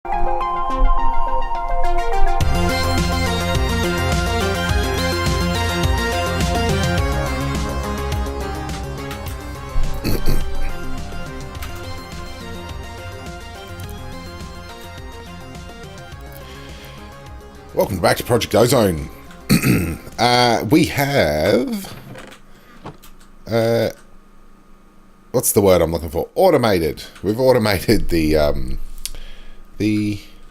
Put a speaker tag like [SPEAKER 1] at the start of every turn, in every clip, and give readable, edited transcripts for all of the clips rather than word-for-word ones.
[SPEAKER 1] Welcome back to Project Ozone. We have... what's the word I'm looking for? Automated. We've automated the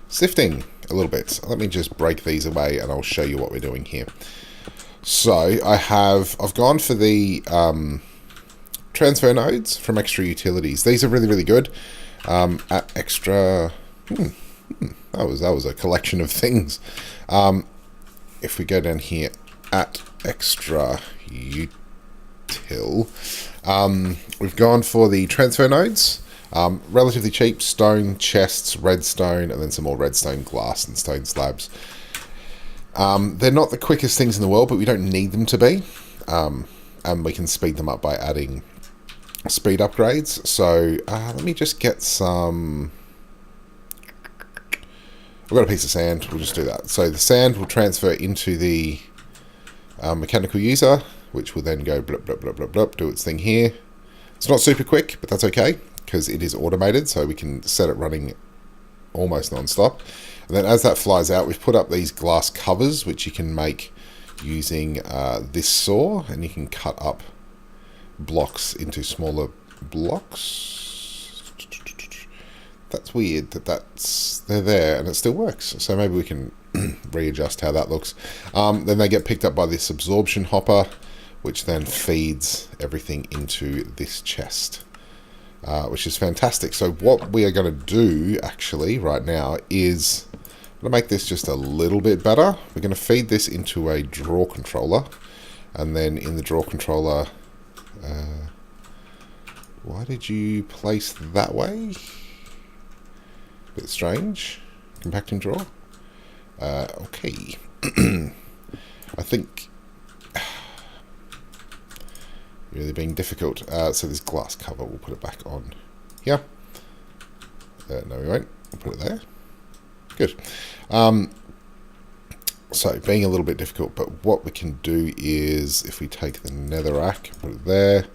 [SPEAKER 1] sifting a little bit. Let me just break these away and I'll show you what we're doing here. So I've gone for the transfer nodes from extra utilities. These are really good. At extra... That was a collection of things. If we go down here at extra util, we've gone for the transfer nodes. Relatively cheap stone chests, redstone, and then some more redstone glass and stone slabs. They're not the quickest things in the world, but we don't need them to be. And we can speed them up by adding speed upgrades. So let me just get some... We've got a piece of sand, we'll just do that. So the sand will transfer into the mechanical user, which will then go blip, blip, blip, blip, blip, do its thing here. It's not super quick, but that's okay, because it is automated, so we can set it running almost non-stop. And then as that flies out, we've put up these glass covers, which you can make using this saw, and you can cut up blocks into smaller blocks. That's weird that they're there and it still works. So maybe we can readjust how that looks. Then they get picked up by this absorption hopper, which then feeds everything into this chest, which is fantastic. So what we are going to do actually right now is I'm going to make this just a little bit better. We're going to feed this into a draw controller, and then in the draw controller, why did you place that way? Bit strange. Compacting drawer. Okay. I think really being difficult. So this glass cover, we'll put it back on here. No, we won't. We'll put it there. Good. So being a little bit difficult, but what we can do is if we take the netherrack, put it there,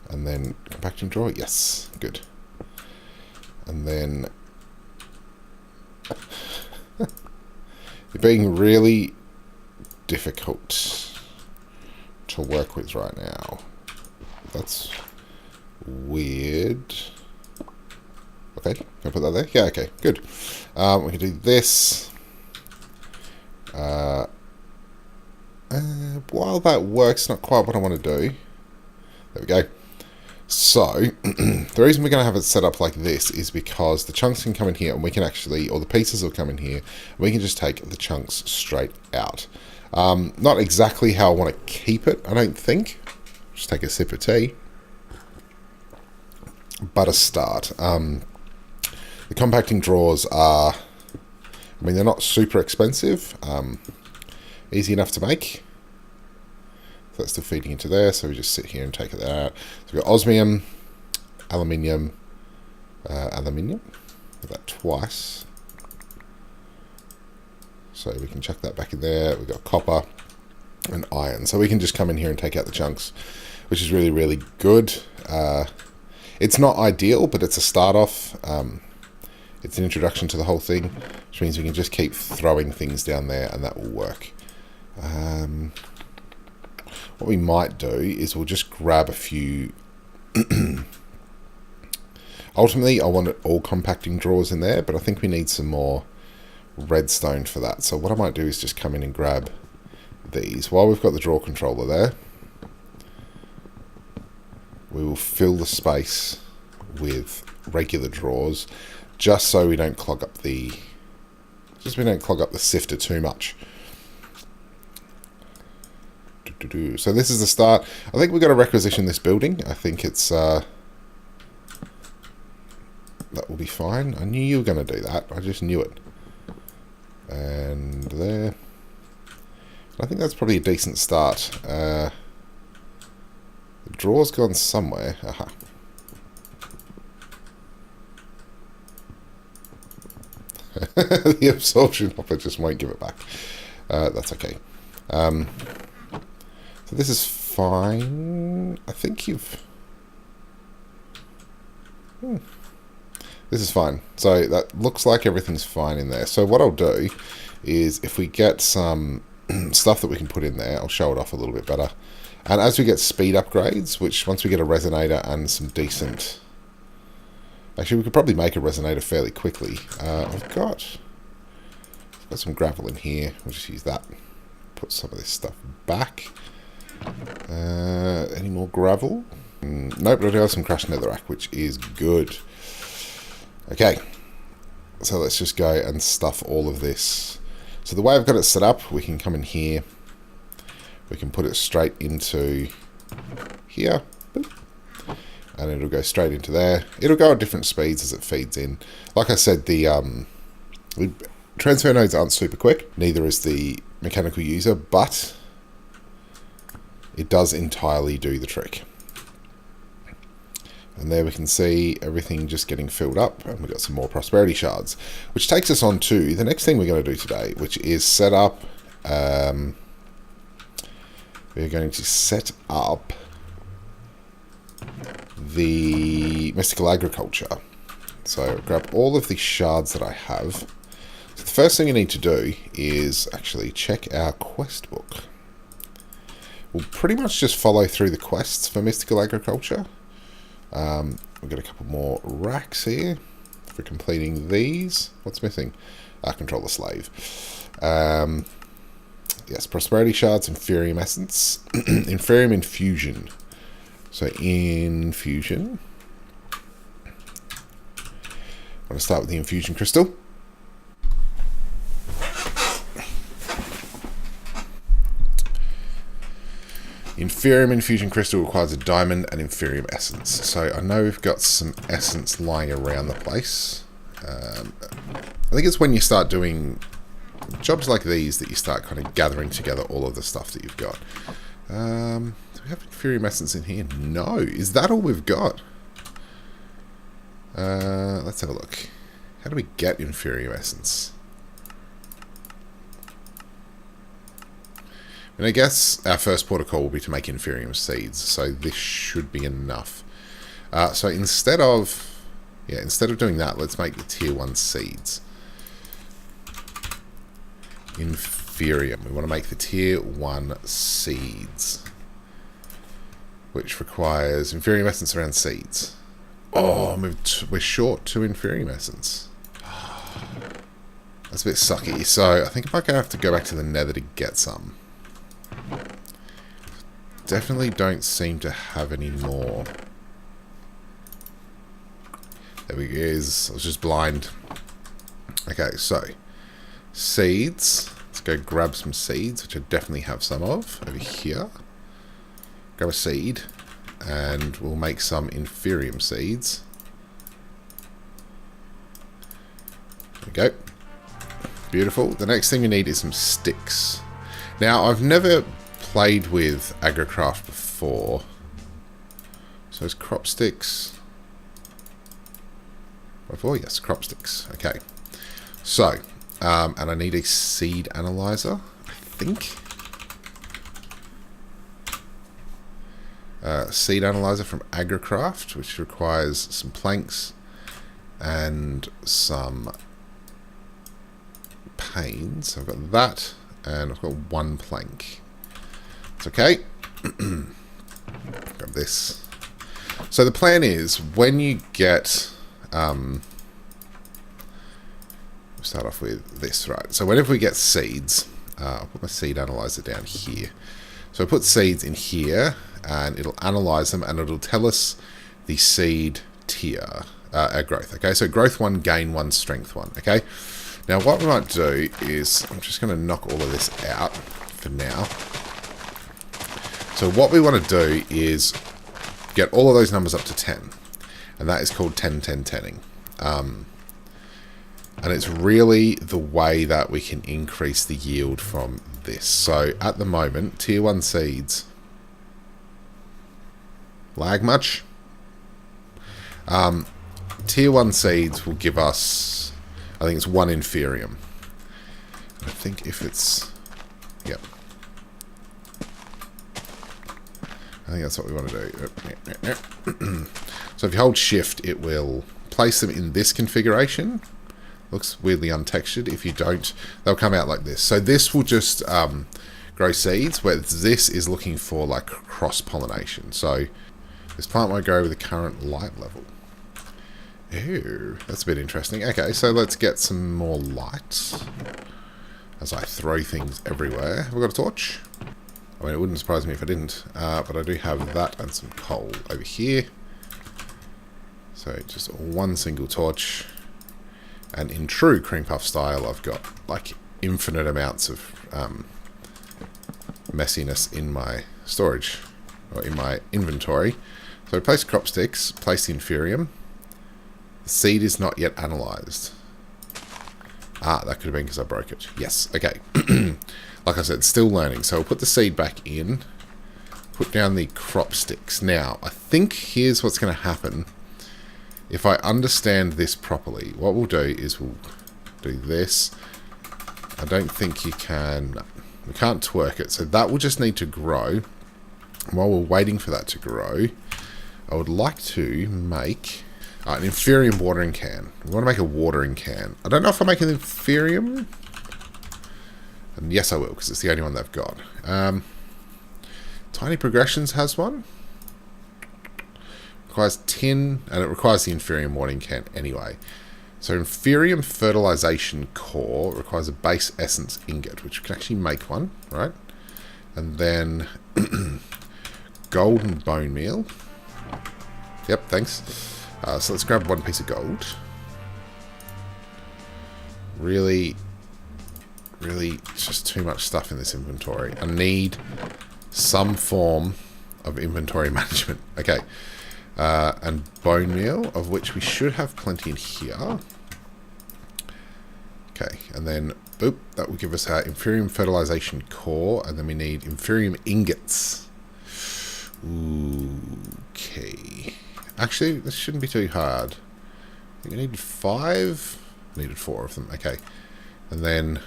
[SPEAKER 1] and then compacting drawer. Yes, good. And then you're being really difficult to work with right now. That's weird. Okay, can I put that there? Yeah, okay, good. We can do this. While that works, not quite what I want to do. There we go. So, the reason we're going to have it set up like this is because the chunks can come in here and we can actually, or the pieces will come in here, and we can just take the chunks straight out. Not exactly how I want to keep it, I don't think. Just take a sip of tea. But a start. The compacting drawers are, I mean, they're not super expensive. Easy enough to make. So that's still feeding into there, so we just sit here and take it out. So we've got osmium, aluminium, aluminium. Did that twice. So we can chuck that back in there. We've got copper and iron. So we can just come in here and take out the chunks, which is really good. It's not ideal, but it's a start off. It's an introduction to the whole thing, which means we can just keep throwing things down there and that will work. What we might do is we'll just grab a few... Ultimately, I want it all compacting drawers in there, but I think we need some more redstone for that. So what I might do is just come in and grab these. While we've got the draw controller there, we will fill the space with regular drawers, just so we don't clog up the... sifter too much. So this is the start. I think we've got to requisition this building. I think it's that will be fine. I knew you were going to do that. I just knew it. And there. I think that's probably a decent start. The draw's gone somewhere. Aha. The absorption hopper just won't give it back. That's okay. So this is fine. I think you've... This is fine. So that looks like everything's fine in there. So what I'll do is if we get some stuff that we can put in there, I'll show it off a little bit better. And as we get speed upgrades, which once we get a resonator and some decent... Actually, we could probably make a resonator fairly quickly. I've got some gravel in here. We'll just use that. Put some of this stuff back. Any more gravel? Nope, but I do have some crushed netherrack, which is good. Okay, so let's just go and stuff all of this. So the way I've got it set up, we can come in here. We can put it straight into here. Boop. And it'll go straight into there. It'll go at different speeds as it feeds in. Like I said, the transfer nodes aren't super quick. Neither is the mechanical user, but it does entirely do the trick. And there we can see everything just getting filled up, and we've got some more prosperity shards, which takes us on to the next thing we're going to do today, which is set up. We're going to set up the mystical agriculture. So grab all of the shards that I have. So the first thing you need to do is actually check our quest book. We'll pretty much just follow through the quests for mystical agriculture. We've got a couple more racks here for completing these. What's missing? Control the slave. Yes, prosperity shards, inferium essence, inferium infusion. So infusion. I'm going to start with the infusion crystal. Inferium infusion crystal requires a diamond and inferium essence. So I know we've got some essence lying around the place. I think it's when you start doing jobs like these that you start kind of gathering together all of the stuff that you've got. Do we have inferium essence in here? No. Is that all we've got? Let's have a look. How do we get inferium essence? And I guess our first protocol will be to make inferium seeds, so this should be enough. So instead of doing that, let's make the tier 1 seeds. Inferium. We want to make the tier 1 seeds, which requires inferium essence around seeds. Oh, we're short 2 inferium essence. That's a bit sucky. So I think I might have to go back to the nether to get some. Definitely don't seem to have any more. There we go. I was just blind. Okay, so seeds. Let's go grab some seeds, which I definitely have some of over here. Grab a seed, and we'll make some inferium seeds. There we go. Beautiful. The next thing we need is some sticks. Now, I've never played with Agricraft before. So it's crop sticks. Before, yes, crop sticks. Okay. So, and I need a seed analyzer, I think. Seed analyzer from Agricraft, which requires some planks and some panes. So I've got that, and I've got 1 plank. It's okay. Grab this. So the plan is, when you get... we'll start off with this, right? So whenever we get seeds, I'll put my seed analyzer down here. So I put seeds in here, and it'll analyze them, and it'll tell us the seed tier, growth. Okay, so growth 1, gain 1, strength 1. Okay. Now what we might do is, I'm just going to knock all of this out for now. So what we want to do is get all of those numbers up to 10. And that is called 10-10-10ing. And it's really the way that we can increase the yield from this. So at the moment, tier 1 seeds. Lag much? Tier 1 seeds will give us I think it's 1 inferium. I think if it's... Yep. I think that's what we want to do. So if you hold shift, it will place them in this configuration. Looks weirdly untextured. If you don't, they'll come out like this. So this will just grow seeds, where this is looking for like cross-pollination. So this plant won't grow with the current light level. Ew, that's a bit interesting. Okay, so let's get some more light as I throw things everywhere. Have we got a torch? I mean, it wouldn't surprise me if I didn't, but I do have that and some coal over here. So just one single torch. And in true cream puff style, I've got like infinite amounts of messiness in my storage, or in my inventory. So I place crop sticks, place the inferium. The seed is not yet analyzed. Ah, that could have been because I broke it. Yes, okay. Like I said, still learning. So we'll put the seed back in. Put down the crop sticks. Now, I think here's what's going to happen. If I understand this properly, what we'll do is we'll do this. I don't think you can... We can't twerk it. So that will just need to grow. While we're waiting for that to grow, I would like to make... an inferium watering can. We want to make a watering can. I don't know if I make an inferium. And yes, I will, because it's the only one they've got. Tiny Progressions has one. Requires tin, and it requires the inferium watering can anyway. So inferium fertilization core requires a base essence ingot, which we can actually make one, right? And then golden bone meal. Yep, thanks. So let's grab 1 piece of gold. Really, it's just too much stuff in this inventory. I need some form of inventory management. Okay. And bone meal, of which we should have plenty in here. Okay, and then, boop, that will give us our inferium fertilization core, and then we need inferium ingots. Okay. Actually, this shouldn't be too hard. I think I needed 5. I needed 4 of them. Okay. And then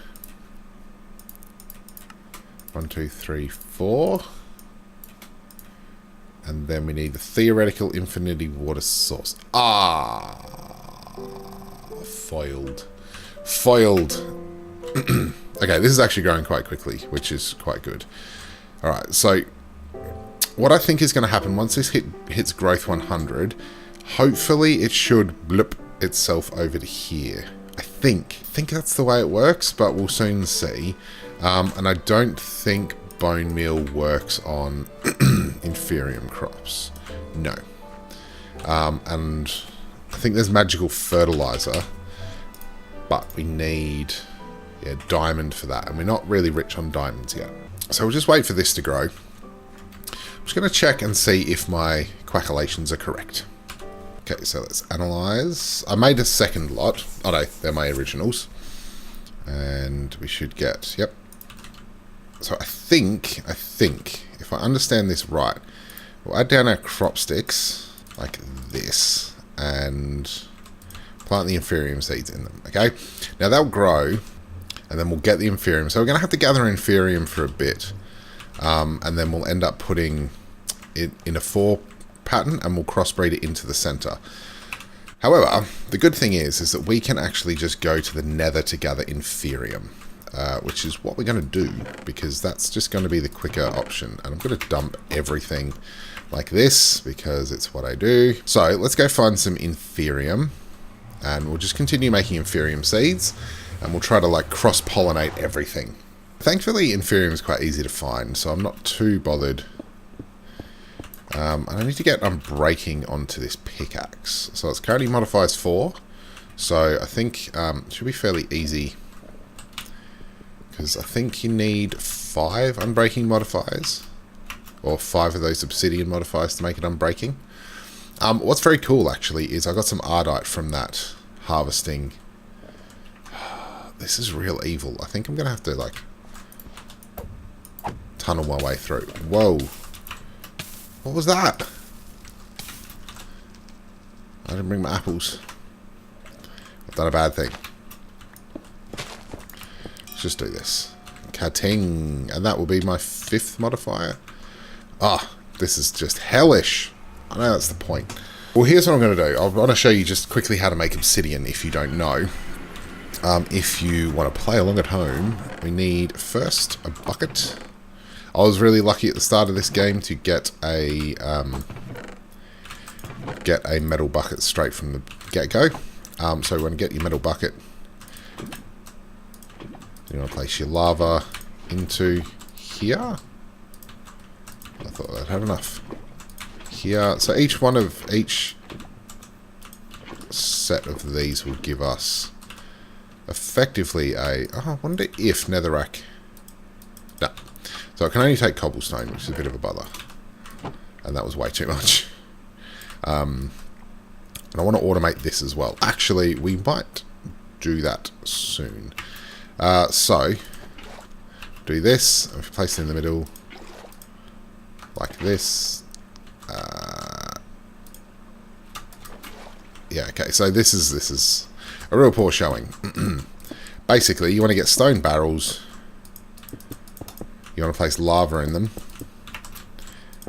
[SPEAKER 1] 1, 2, 3, 4. And then we need the theoretical infinity water source. Ah, foiled. Okay, this is actually growing quite quickly, which is quite good. All right, so what I think is going to happen once this hits growth 100, hopefully it should blip itself over to here. I think that's the way it works, but we'll soon see. And I don't think bone meal works on inferium crops. No. And I think there's magical fertilizer, but we need diamond for that, and we're not really rich on diamonds yet. So we'll just wait for this to grow. I'm just going to check and see if my calculations are correct. Okay, so let's analyze. I made a second lot. Oh no, they're my originals. And we should get, yep. So I think, if I understand this right, we'll add down our crop sticks like this and plant the inferium seeds in them, okay? Now they'll grow, and then we'll get the inferium. So we're going to have to gather inferium for a bit, and then we'll end up putting it in a 4 pattern, and we'll crossbreed it into the center. However, the good thing is that we can actually just go to the nether to gather inferium, which is what we're going to do, because that's just going to be the quicker option. And I'm going to dump everything like this, because it's what I do. So let's go find some inferium, and we'll just continue making inferium seeds, and we'll try to like cross-pollinate everything. Thankfully, inferium is quite easy to find, so I'm not too bothered. And I need to get unbreaking onto this pickaxe. So it's currently modifies 4, so I think it should be fairly easy, because I think you need 5 unbreaking modifiers, or 5 of those obsidian modifiers to make it unbreaking. What's very cool actually is I got some ardite from that harvesting. This is real evil. I think I'm gonna have to like tunnel my way through. Whoa. What was that? I didn't bring my apples. I've done a bad thing. Let's just do this. Ka-ting. And that will be my 5th modifier. Ah, this is just hellish. I know that's the point. Well, here's what I'm going to do. I want to show you just quickly how to make obsidian if you don't know. If you want to play along at home, we need first a bucket. I was really lucky at the start of this game to get a metal bucket straight from the get-go. So you want to get your metal bucket. You want to place your lava into here. I thought I'd had enough. Here. So each set of these will give us effectively a... Oh, I wonder if netherrack... No. So I can only take cobblestone, which is a bit of a bother. And that was way too much. And I want to automate this as well. Actually, we might do that soon. So, do this. If you place it in the middle, like this. Yeah, okay. So this is a real poor showing. Basically, you want to get stone barrels. You want to place lava in them.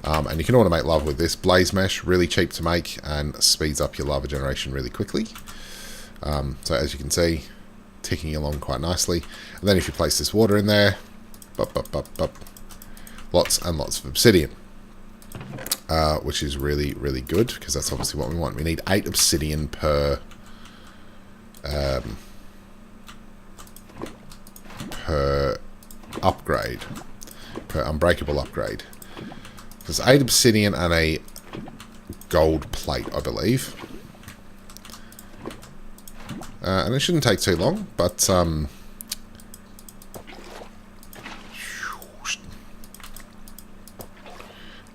[SPEAKER 1] And you can automate lava with this. Blaze mesh, really cheap to make and speeds up your lava generation really quickly. So as you can see, ticking along quite nicely. And then if you place this water in there, lots and lots of obsidian. Which is really, really good, because that's obviously what we want. We need 8 obsidian per upgrade, per unbreakable upgrade. There's 8 obsidian and a gold plate, I believe. And it shouldn't take too long, but let's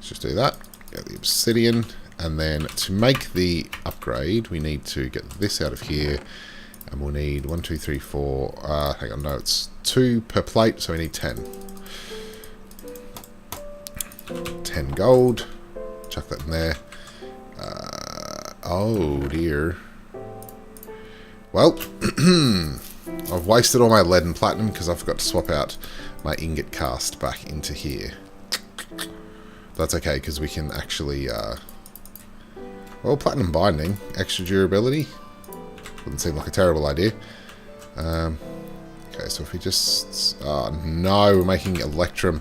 [SPEAKER 1] just do that. Get the obsidian, and then to make the upgrade, we need to get this out of here, and we'll need 1, 2, 3, 4. Hang on, no, it's 2 per plate, so we need 10. 10 gold. Chuck that in there. Oh dear. Well, I've wasted all my lead and platinum because I forgot to swap out my ingot cast back into here. That's okay, because we can actually, well, platinum binding, extra durability. Wouldn't seem like a terrible idea. Okay, so if we just, oh no, we're making electrum.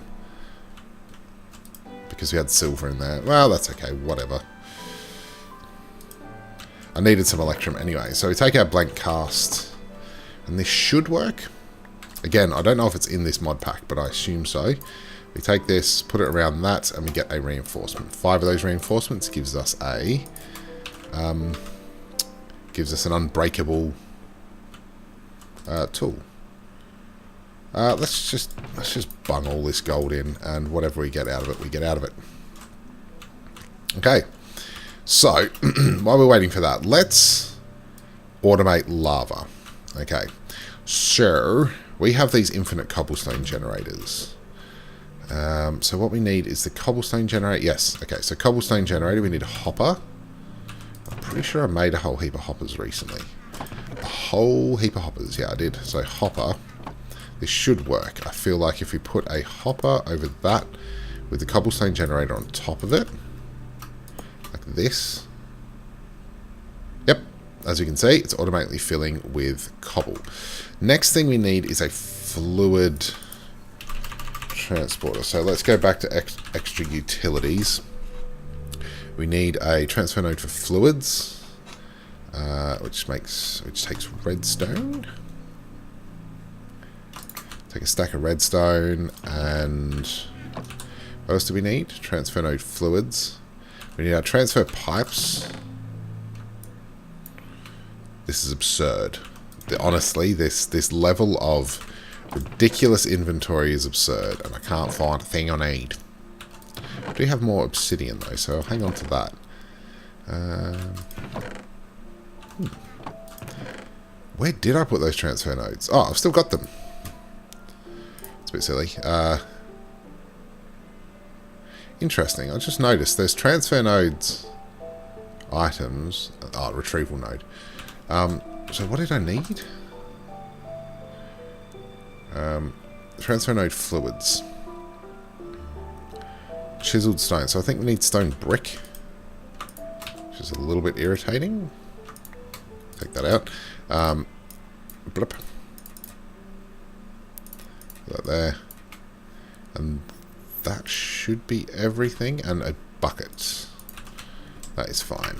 [SPEAKER 1] Because we had silver in there. Well, that's okay, whatever. I needed some electrum anyway. So we take our blank cast, and this should work. Again, I don't know if it's in this mod pack, but I assume so. We take this, put it around that, and we get a reinforcement. 5 of those reinforcements gives us a an unbreakable tool. Let's just bung all this gold in, and whatever we get out of it, we get out of it. Okay, so while we're waiting for that, let's automate lava. Okay, so we have these infinite cobblestone generators. So what we need is the cobblestone generator. Yes, okay, so cobblestone generator, we need a hopper. I'm pretty sure I made a whole heap of hoppers recently. A whole heap of hoppers, yeah, I did. So hopper. This should work. I feel like if we put a hopper over that with the cobblestone generator on top of it, like this. Yep, as you can see, it's automatically filling with cobble. Next thing we need is a fluid transporter. So let's go back to extra utilities. We need a transfer node for fluids, which takes redstone. Take a stack of redstone, and what else do we need? Transfer node fluids. We need our transfer pipes. This is absurd. Honestly, this level of ridiculous inventory is absurd, and I can't find a thing I need. I do have more obsidian though, so I'll hang on to that. Where did I put those transfer nodes? Oh, I've still got them. It's a bit silly. Interesting. I just noticed there's transfer nodes, items. Oh, retrieval node. So what did I need? Transfer node fluids. Chiseled stone. So I think we need stone brick, which is a little bit irritating. Take that out. Blip. Put that there. And that should be everything. And a bucket. That is fine.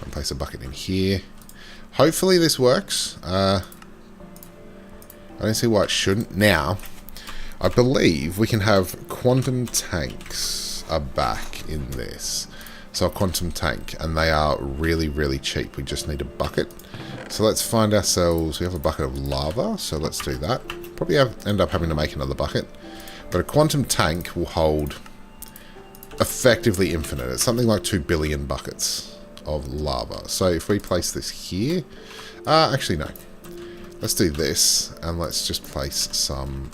[SPEAKER 1] I'll place a bucket in here. Hopefully this works. I don't see why it shouldn't. Now, I believe we can have quantum tanks are back in this. So a quantum tank, and they are really, really cheap. We just need a bucket. So let's find ourselves, we have a bucket of lava, so let's do that. Probably end up having to make another bucket. But a quantum tank will hold effectively infinite. It's something like 2 billion buckets of lava. So if we place this here, actually no. Let's do this, and let's just place some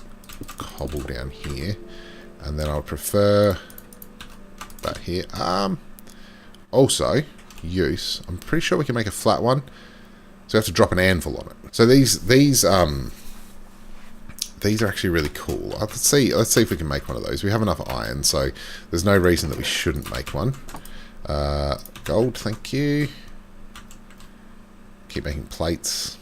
[SPEAKER 1] cobble down here. And then I'll prefer that here. Also, use, I'm pretty sure we can make a flat one. So we have to drop an anvil on it. So these are actually really cool. Let's see if we can make one of those. We have enough iron, so there's no reason that we shouldn't make one. Gold, thank you. Keep making plates.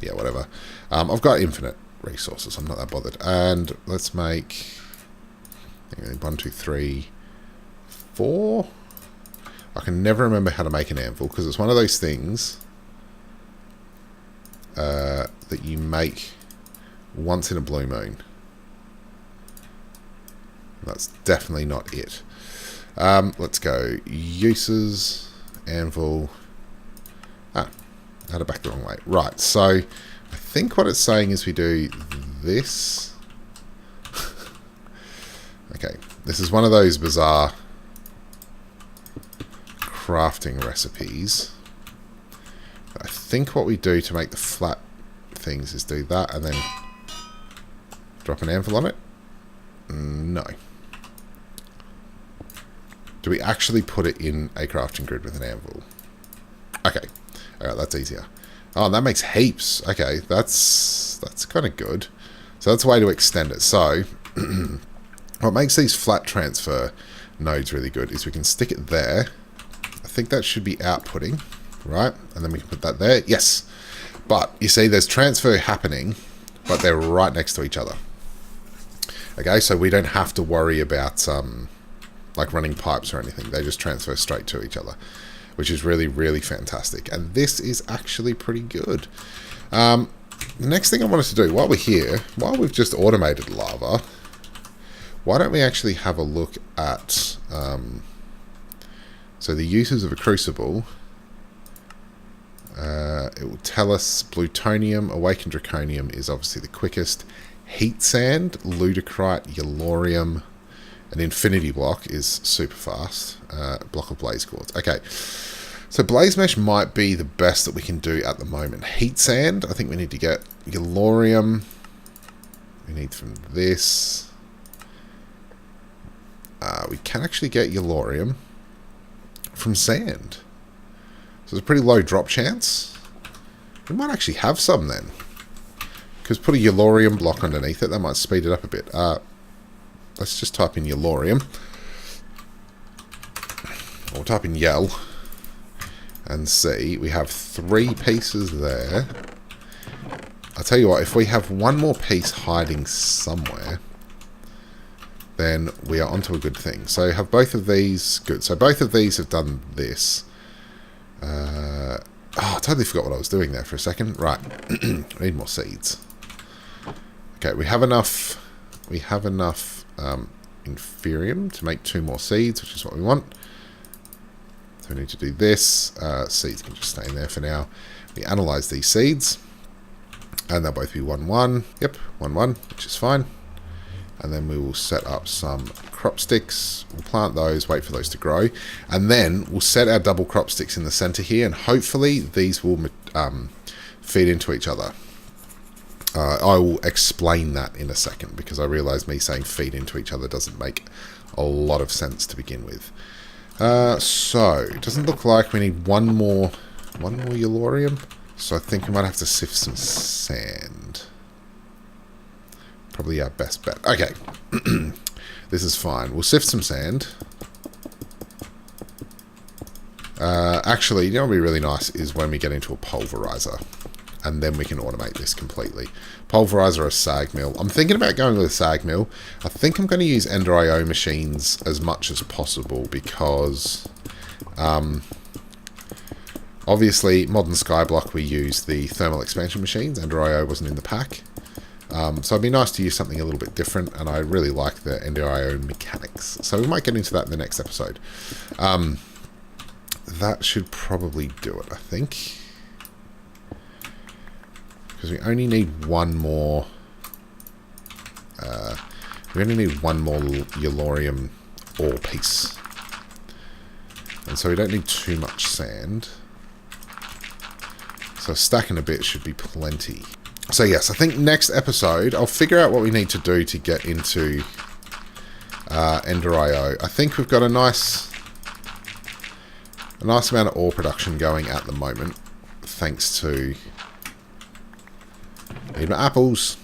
[SPEAKER 1] Yeah, whatever. I've got infinite resources. I'm not that bothered. And let's make 1, 2, 3, 4. I can never remember how to make an anvil because it's one of those things that you make once in a blue moon. That's definitely not it. Let's go. Uses, anvil. I had it back the wrong way. Right, so I think what it's saying is we do this. Okay, this is one of those bizarre crafting recipes. I think what we do to make the flat things is do that and then drop an anvil on it. No. Do we actually put it in a crafting grid with an anvil? Okay. Alright, that's easier. Oh, that makes heaps. Okay, that's kind of good. So that's a way to extend it. So, what makes these flat transfer nodes really good is we can stick it there. I think that should be outputting, right? And then we can put that there. Yes. But, you see, there's transfer happening, but they're right next to each other. Okay, so we don't have to worry about, like, running pipes or anything. They just transfer straight to each other, which is really, really fantastic. And this is actually pretty good. The next thing I wanted to do, while we're here, while we've just automated lava, why don't we actually have a look at... so the uses of a crucible... it will tell us plutonium, awakened draconium is obviously the quickest. Heat sand, ludicrite, yellorium, an infinity block is super fast. Block of blaze quartz. Okay, so blaze mesh might be the best that we can do at the moment. Heat sand, I think we need to get yellorium. We need from this. We can actually get yellorium from sand. So it's a pretty low drop chance. We might actually have some then. Because put a yellorium block underneath it, that might speed it up a bit. Let's just type in yellorium. Or type in yell. And see, we have 3 pieces there. I'll tell you what, if we have one more piece hiding somewhere, then we are onto a good thing. So have both of these, good. So both of these have done this. I totally forgot what I was doing there for a second. Right, I need more seeds. Okay, we have enough inferium to make 2 more seeds, which is what we want. So we need to do this. Seeds can just stay in there for now. We analyze these seeds, and they'll both be 1-1. Yep, 1-1, which is fine. And then we will set up some crop sticks. We'll plant those, wait for those to grow. And then we'll set our double crop sticks in the center here, and hopefully these will feed into each other. I will explain that in a second, because I realise me saying feed into each other doesn't make a lot of sense to begin with. So, it doesn't look like we need one more yellorium. So I think we might have to sift some sand. Probably our best bet. Okay. This is fine. We'll sift some sand. Actually, you know what would be really nice is when we get into a pulverizer. And then we can automate this completely. Pulverizer or sag mill. I'm thinking about going with a sag mill. I think I'm going to use Ender IO machines as much as possible because obviously modern Skyblock we use the thermal expansion machines. Ender IO wasn't in the pack. So it'd be nice to use something a little bit different, and I really like the Ender IO mechanics. So we might get into that in the next episode. That should probably do it, I think. Because we only need one more. We only need one more Yellorium ore piece, and so we don't need too much sand. So stacking a bit should be plenty. So yes, I think next episode I'll figure out what we need to do to get into Ender IO. I think we've got a nice amount of ore production going at the moment, thanks to. Need my apples.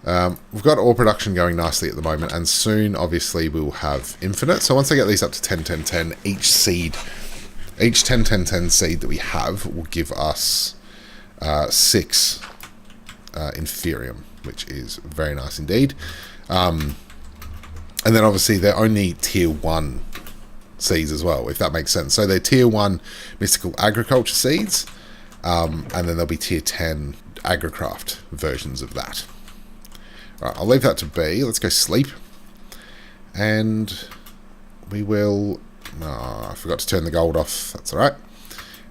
[SPEAKER 1] We've got ore production going nicely at the moment, and soon, obviously, we will have infinite. So once I get these up to 10, 10, 10, each 10, 10, 10 seed that we have will give us 6 inferium, which is very nice indeed. And then, obviously, they're only tier 1 seeds as well, if that makes sense. So they're tier 1 mystical agriculture seeds. And then there'll be tier 10 Agricraft versions of that. Alright, I'll leave that to be. Let's go sleep. And we will... Oh, I forgot to turn the gold off. That's alright.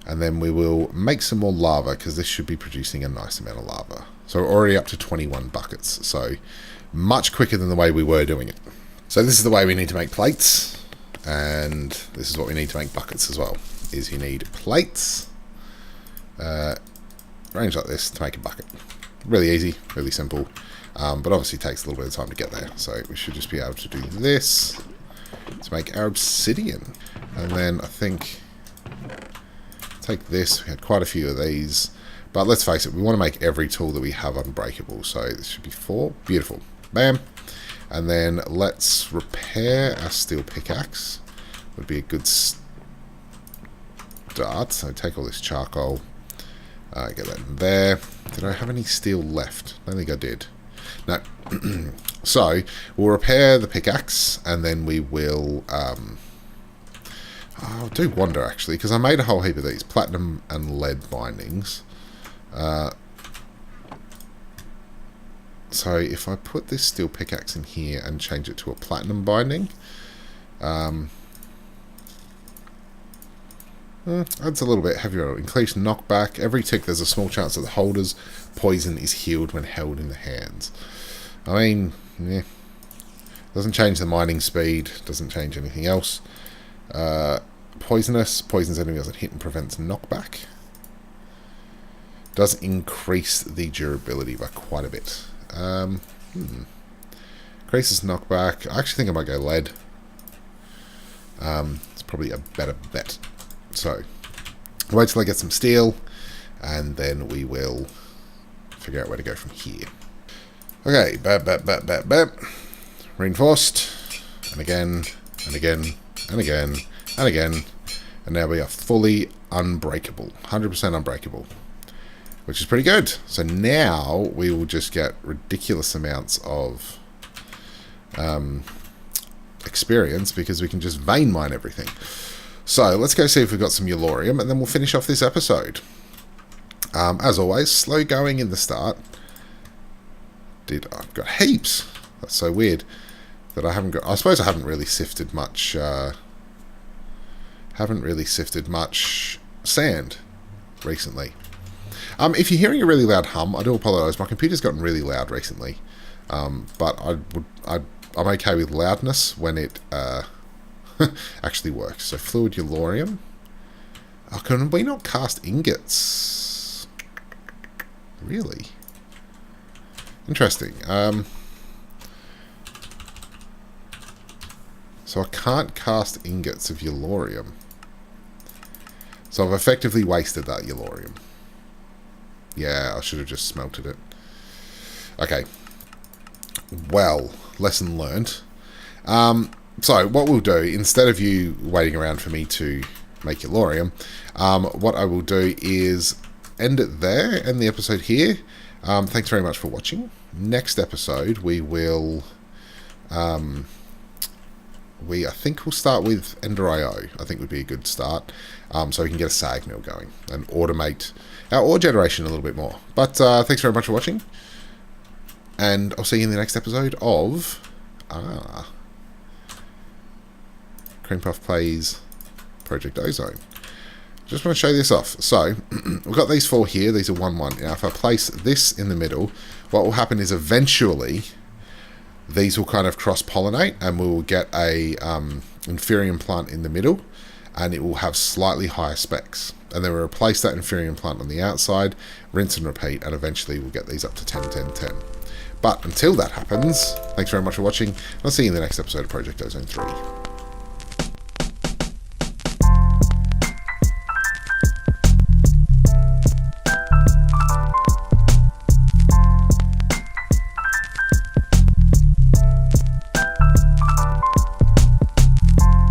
[SPEAKER 1] And then we will make some more lava, because this should be producing a nice amount of lava. So we're already up to 21 buckets. So much quicker than the way we were doing it. So this is the way we need to make plates. And this is what we need to make buckets as well. Is you need plates... range like this to make a bucket. Really easy, really simple, but obviously takes a little bit of time to get there. So we should just be able to do this to make our obsidian. And then I think take this. We had quite a few of these, but let's face it, we want to make every tool that we have unbreakable. So this should be 4. Beautiful. Bam. And then let's repair our steel pickaxe. Would be a good start. So take all this charcoal. Get that in there. Did I have any steel left? I don't think I did. No. So, we'll repair the pickaxe, and then we will... I do wonder, actually, because I made a whole heap of these. Platinum and lead bindings. So, if I put this steel pickaxe in here and change it to a platinum binding... adds a little bit heavier. Increased knockback. Every tick there's a small chance that the holder's poison is healed when held in the hands. I mean, yeah. Doesn't change the mining speed. Doesn't change anything else. Poisonous. Poisons enemies that hit and prevents knockback. Does increase the durability by quite a bit. Increases knockback. I actually think I might go lead. It's probably a better bet. So, wait till I get some steel, and then we will figure out where to go from here. Okay, reinforced, and again, and again, and again, and again, and now we are fully unbreakable, 100% unbreakable, which is pretty good. So now we will just get ridiculous amounts of experience because we can just vein mine everything. So, let's go see if we've got some Yellorium, and then we'll finish off this episode. As always, slow going in the start. I've got heaps. That's so weird that I haven't got... I suppose I haven't really sifted much... sand recently. If you're hearing a really loud hum, I do apologise. My computer's gotten really loud recently. But I'm okay with loudness when it... actually works. So fluid Yellorium. Oh, can we not cast ingots? Really? Interesting. So I can't cast ingots of Yellorium. So I've effectively wasted that Yellorium. Yeah, I should have just smelted it. Okay. Well, lesson learned. So what we'll do, instead of you waiting around for me to make your lorium, what I will do is end it there, end the episode here. Thanks very much for watching. Next episode, we will... I think we'll start with Ender.io. I think would be a good start. So we can get a sag mill going and automate our ore generation a little bit more. But thanks very much for watching. And I'll see you in the next episode of... Cream Puff Plays Project Ozone. Just want to show this off. So, we've got these 4 here. These are 1-1. Now, if I place this in the middle, what will happen is eventually these will kind of cross-pollinate and we will get a inferium plant in the middle and it will have slightly higher specs. And then we'll replace that inferium plant on the outside, rinse and repeat, and eventually we'll get these up to 10, 10, 10. But until that happens, thanks very much for watching. I'll see you in the next episode of Project Ozone 3.